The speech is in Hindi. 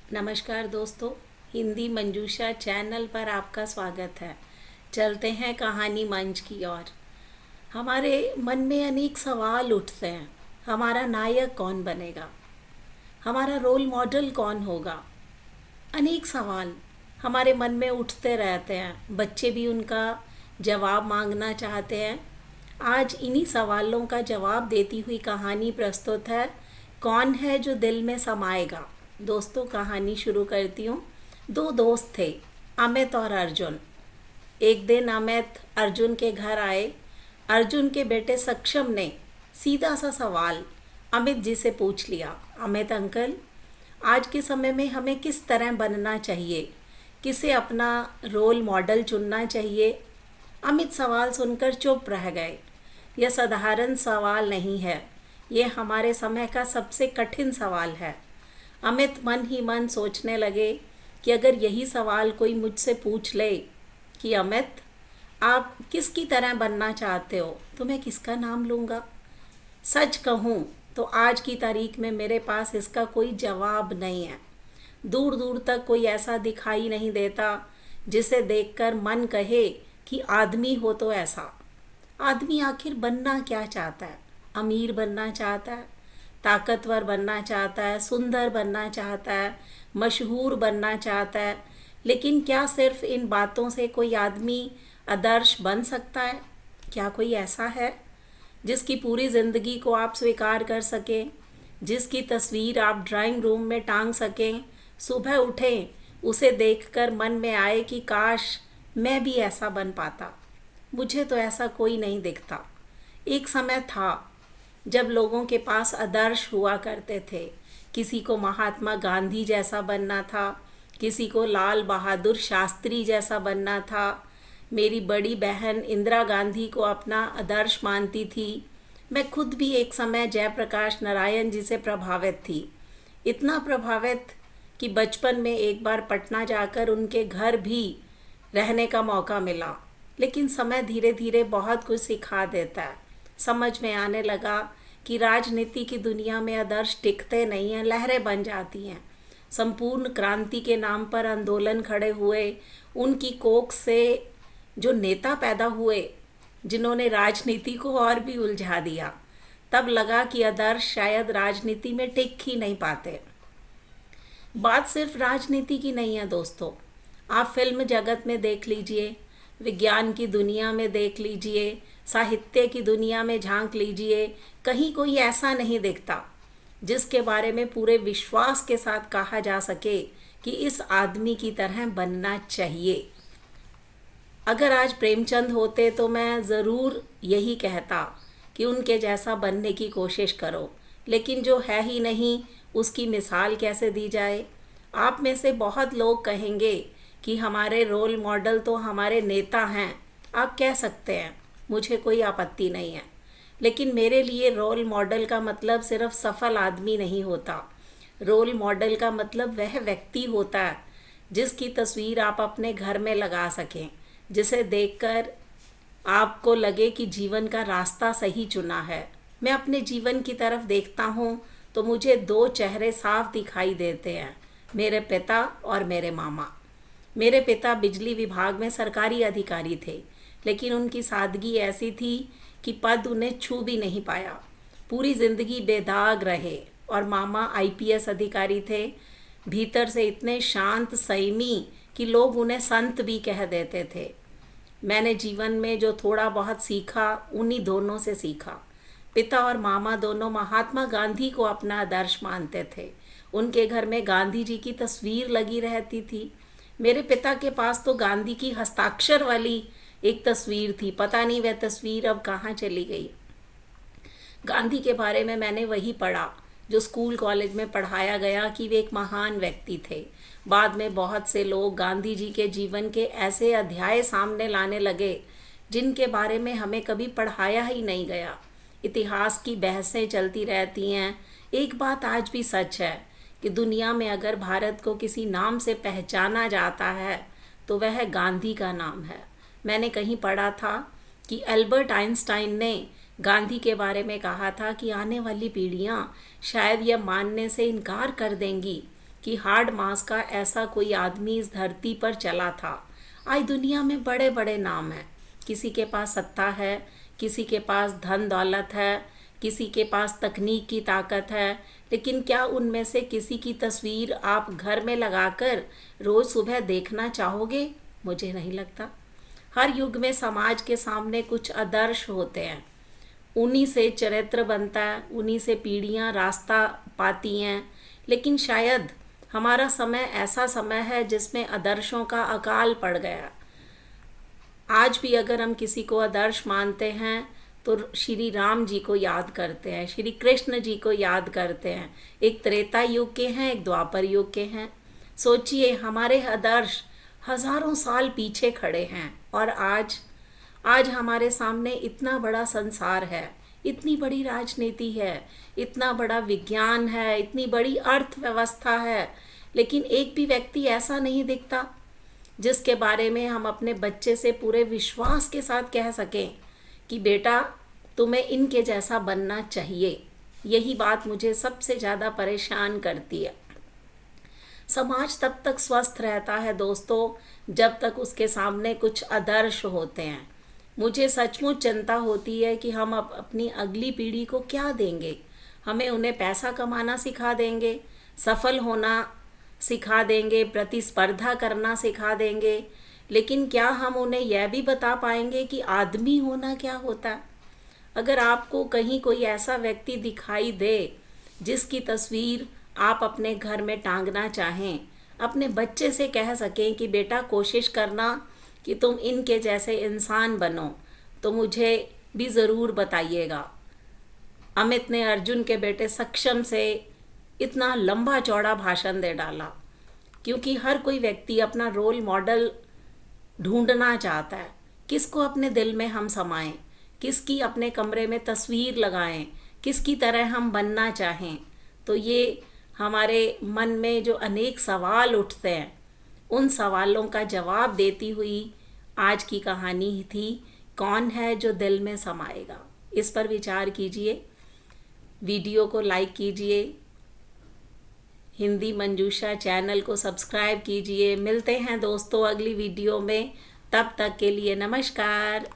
नमस्कार दोस्तों, हिंदी मंजूषा चैनल पर आपका स्वागत है। चलते हैं कहानी मंच की ओर। हमारे मन में अनेक सवाल उठते हैं। हमारा नायक कौन बनेगा? हमारा रोल मॉडल कौन होगा? अनेक सवाल हमारे मन में उठते रहते हैं। बच्चे भी उनका जवाब मांगना चाहते हैं। आज इन्हीं सवालों का जवाब देती हुई कहानी प्रस्तुत है, कौन है जो दिल में समाएगा। दोस्तों, कहानी शुरू करती हूँ। दो दोस्त थे, अमित और अर्जुन। एक दिन अमित अर्जुन के घर आए। अर्जुन के बेटे सक्षम ने सीधा सा सवाल अमित जी से पूछ लिया, अमित अंकल, आज के समय में हमें किस तरह बनना चाहिए? किसे अपना रोल मॉडल चुनना चाहिए? अमित सवाल सुनकर चुप रह गए। यह साधारण सवाल नहीं है, यह हमारे समय का सबसे कठिन सवाल है। अमित मन ही मन सोचने लगे कि अगर यही सवाल कोई मुझसे पूछ ले कि अमित, आप किसकी तरह बनना चाहते हो, तो मैं किसका नाम लूँगा? सच कहूँ तो आज की तारीख में मेरे पास इसका कोई जवाब नहीं है। दूर दूर तक कोई ऐसा दिखाई नहीं देता जिसे देखकर मन कहे कि आदमी हो तो ऐसा। आदमी आखिर बनना क्या चाहता है? अमीर बनना चाहता है, ताकतवर बनना चाहता है, सुंदर बनना चाहता है, मशहूर बनना चाहता है। लेकिन क्या सिर्फ इन बातों से कोई आदमी आदर्श बन सकता है? क्या कोई ऐसा है जिसकी पूरी ज़िंदगी को आप स्वीकार कर सकें, जिसकी तस्वीर आप ड्राइंग रूम में टांग सकें, सुबह उठें उसे देखकर मन में आए कि काश मैं भी ऐसा बन पाता? मुझे तो ऐसा कोई नहीं दिखता। एक समय था जब लोगों के पास आदर्श हुआ करते थे। किसी को महात्मा गांधी जैसा बनना था, किसी को लाल बहादुर शास्त्री जैसा बनना था। मेरी बड़ी बहन इंदिरा गांधी को अपना आदर्श मानती थी। मैं खुद भी एक समय जयप्रकाश नारायण जी से प्रभावित थी। इतना प्रभावित कि बचपन में एक बार पटना जाकर उनके घर भी रहने का मौका मिला। लेकिन समय धीरे धीरे बहुत कुछ सिखा देता है। समझ में आने लगा कि राजनीति की दुनिया में आदर्श टिकते नहीं हैं, लहरें बन जाती हैं। संपूर्ण क्रांति के नाम पर आंदोलन खड़े हुए, उनकी कोख से जो नेता पैदा हुए जिन्होंने राजनीति को और भी उलझा दिया, तब लगा कि आदर्श शायद राजनीति में टिक ही नहीं पाते। बात सिर्फ राजनीति की नहीं है दोस्तों। आप फिल्म जगत में देख लीजिए, विज्ञान की दुनिया में देख लीजिए, साहित्य की दुनिया में झांक लीजिए, कहीं कोई ऐसा नहीं दिखता जिसके बारे में पूरे विश्वास के साथ कहा जा सके कि इस आदमी की तरह बनना चाहिए। अगर आज प्रेमचंद होते तो मैं ज़रूर यही कहता कि उनके जैसा बनने की कोशिश करो, लेकिन जो है ही नहीं उसकी मिसाल कैसे दी जाए? आप में से बहुत लोग कहेंगे कि हमारे रोल मॉडल तो हमारे नेता हैं। आप कह सकते हैं, मुझे कोई आपत्ति नहीं है। लेकिन मेरे लिए रोल मॉडल का मतलब सिर्फ सफल आदमी नहीं होता। रोल मॉडल का मतलब वह व्यक्ति होता है जिसकी तस्वीर आप अपने घर में लगा सकें, जिसे देखकर आपको लगे कि जीवन का रास्ता सही चुना है। मैं अपने जीवन की तरफ देखता हूँ तो मुझे दो चेहरे साफ दिखाई देते हैं, मेरे पिता और मेरे मामा। मेरे पिता बिजली विभाग में सरकारी अधिकारी थे, लेकिन उनकी सादगी ऐसी थी कि पद उन्हें छू भी नहीं पाया। पूरी ज़िंदगी बेदाग रहे। और मामा आईपीएस अधिकारी थे, भीतर से इतने शांत संयमी कि लोग उन्हें संत भी कह देते थे। मैंने जीवन में जो थोड़ा बहुत सीखा उन्हीं दोनों से सीखा। पिता और मामा दोनों महात्मा गांधी को अपना आदर्श मानते थे। उनके घर में गांधी जी की तस्वीर लगी रहती थी। मेरे पिता के पास तो गांधी की हस्ताक्षर वाली एक तस्वीर थी, पता नहीं वह तस्वीर अब कहाँ चली गई। गांधी के बारे में मैंने वही पढ़ा जो स्कूल कॉलेज में पढ़ाया गया कि वे एक महान व्यक्ति थे। बाद में बहुत से लोग गांधी जी के जीवन के ऐसे अध्याय सामने लाने लगे जिनके बारे में हमें कभी पढ़ाया ही नहीं गया। इतिहास की बहसें चलती रहती हैं। एक बात आज भी सच है कि दुनिया में अगर भारत को किसी नाम से पहचाना जाता है तो वह गांधी का नाम है। मैंने कहीं पढ़ा था कि अल्बर्ट आइंस्टाइन ने गांधी के बारे में कहा था कि आने वाली पीढ़ियां शायद यह मानने से इनकार कर देंगी कि हार्ड मास का ऐसा कोई आदमी इस धरती पर चला था। आज दुनिया में बड़े बड़े नाम हैं, किसी के पास सत्ता है, किसी के पास धन दौलत है, किसी के पास तकनीक की ताकत है, लेकिन क्या उनमें से किसी की तस्वीर आप घर में लगाकर रोज़ सुबह देखना चाहोगे? मुझे नहीं लगता। हर युग में समाज के सामने कुछ आदर्श होते हैं, उन्हीं से चरित्र बनता है, उन्हीं से पीढ़ियां रास्ता पाती हैं। लेकिन शायद हमारा समय ऐसा समय है जिसमें आदर्शों का अकाल पड़ गया। आज भी अगर हम किसी को आदर्श मानते हैं तो श्री राम जी को याद करते हैं, श्री कृष्ण जी को याद करते हैं। एक त्रेता युग के हैं, एक द्वापर युग के हैं। सोचिए, हमारे आदर्श हजारों साल पीछे खड़े हैं और आज हमारे सामने इतना बड़ा संसार है, इतनी बड़ी राजनीति है, इतना बड़ा विज्ञान है, इतनी बड़ी अर्थव्यवस्था है, लेकिन एक भी व्यक्ति ऐसा नहीं दिखता जिसके बारे में हम अपने बच्चे से पूरे विश्वास के साथ कह सकें कि बेटा तुम्हें इनके जैसा बनना चाहिए। यही बात मुझे सबसे ज़्यादा परेशान करती है। समाज तब तक स्वस्थ रहता है दोस्तों जब तक उसके सामने कुछ आदर्श होते हैं। मुझे सचमुच चिंता होती है कि हम अपनी अगली पीढ़ी को क्या देंगे। हमें उन्हें पैसा कमाना सिखा देंगे, सफल होना सिखा देंगे, प्रतिस्पर्धा करना सिखा देंगे, लेकिन क्या हम उन्हें यह भी बता पाएंगे कि आदमी होना क्या होता है? अगर आपको कहीं कोई ऐसा व्यक्ति दिखाई दे जिसकी तस्वीर आप अपने घर में टांगना चाहें, अपने बच्चे से कह सकें कि बेटा कोशिश करना कि तुम इनके जैसे इंसान बनो, तो मुझे भी ज़रूर बताइएगा। अमित ने अर्जुन के बेटे सक्षम से इतना लंबा चौड़ा भाषण दे डाला, क्योंकि हर कोई व्यक्ति अपना रोल मॉडल ढूंढना चाहता है। किसको अपने दिल में हम समाएं, किसकी अपने कमरे में तस्वीर लगाएं, किसकी तरह हम बनना चाहें। तो ये हमारे मन में जो अनेक सवाल उठते हैं, उन सवालों का जवाब देती हुई आज की कहानी थी, कौन है जो दिल में समाएगा। इस पर विचार कीजिए, वीडियो को लाइक कीजिए, हिंदी मंजूषा चैनल को सब्सक्राइब कीजिए। मिलते हैं दोस्तों अगली वीडियो में, तब तक के लिए नमस्कार।